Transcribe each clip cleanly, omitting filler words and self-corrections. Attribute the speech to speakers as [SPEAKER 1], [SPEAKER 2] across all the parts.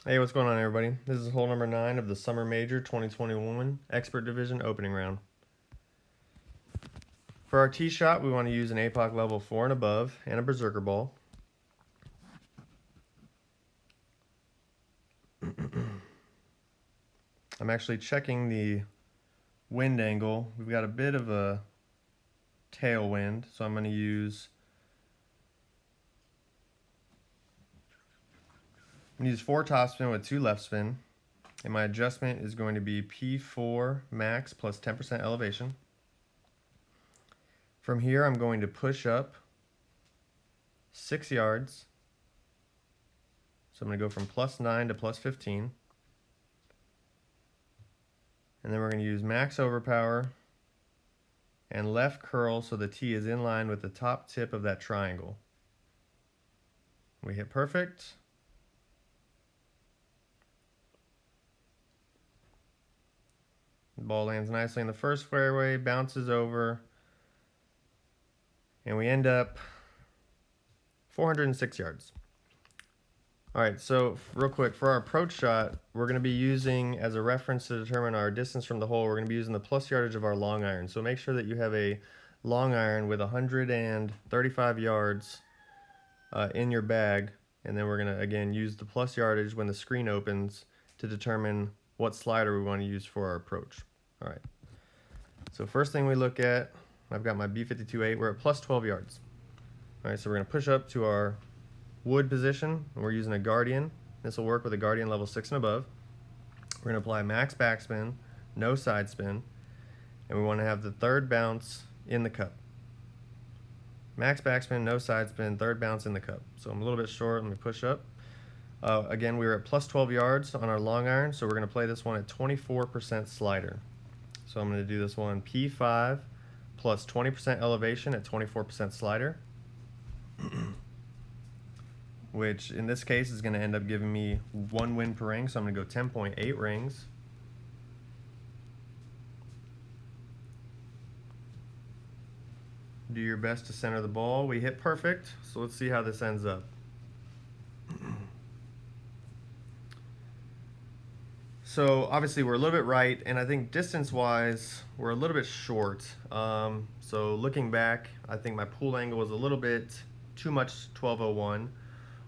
[SPEAKER 1] Hey, what's going on, everybody? This is hole number 9 of the Summer Major 2021 Expert Division opening round. For our tee shot, we want to use an APOC level 4 and above and a berserker ball. I'm actually checking the wind angle. We've got a bit of a tailwind, so I'm going to use 4 topspin with 2 left spin, and my adjustment is going to be P4 max plus 10% elevation. From here, I'm going to push up 6 yards. So I'm going to go from +9 to +15. And then we're going to use max overpower and left curl so the tee is in line with the top tip of that triangle. We hit perfect. The ball lands nicely in the first fairway, bounces over, and we end up 406 yards. All right, so real quick, for our approach shot, we're going to be using, as a reference to determine our distance from the hole, we're going to be using the plus yardage of our long iron. So make sure that you have a long iron with 135 yards in your bag, and then we're going to, again, use the plus yardage when the screen opens to determine what slider we want to use for our approach. All right, so first thing we look at, I've got my B52.8, we're at plus 12 yards. All right, so we're going to push up to our wood position, and we're using a Guardian. This will work with a Guardian level 6 and above. We're going to apply max backspin, no side spin, and we want to have the third bounce in the cup. Max backspin, no side spin, third bounce in the cup. So I'm a little bit short, let me push up. Again, we were at plus 12 yards on our long iron, so we're going to play this one at 24% slider. So I'm going to do this one P5 plus 20% elevation at 24% slider. Which in this case is going to end up giving me 1 win per ring, so I'm going to go 10.8 rings. Do your best to center the ball. We hit perfect, so let's see how this ends up. So obviously we're a little bit right, and I think distance-wise we're a little bit short. So looking back, I think my pool angle was a little bit too much 1201.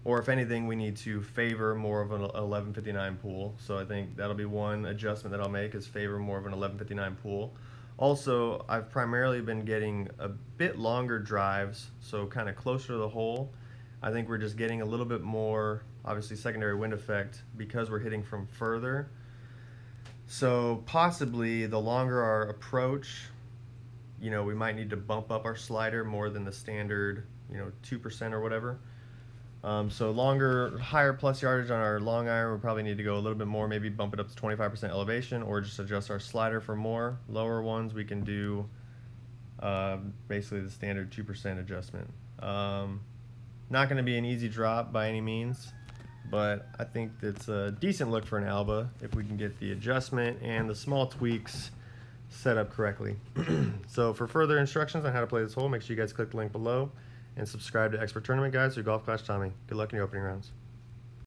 [SPEAKER 1] Or if anything, we need to favor more of an 1159 pool. So I think that'll be one adjustment that I'll make, is favor more of an 1159 pool. Also, I've primarily been getting a bit longer drives, so kind of closer to the hole. I think we're just getting a little bit more, obviously, secondary wind effect because we're hitting from further. So possibly the longer our approach, we might need to bump up our slider more than the standard, 2% or whatever. So longer, higher plus yardage on our long iron, we probably need to go a little bit more, maybe bump it up to 25% elevation, or just adjust our slider for more. Lower ones, we can do basically the standard 2% adjustment. Not going to be an easy drop by any means, but I think it's a decent look for an Alba if we can get the adjustment and the small tweaks set up correctly. So for further instructions on how to play this hole, make sure you guys click the link below and subscribe to Expert Tournament Guides through Golf Clash Tommy. Good luck in your opening rounds.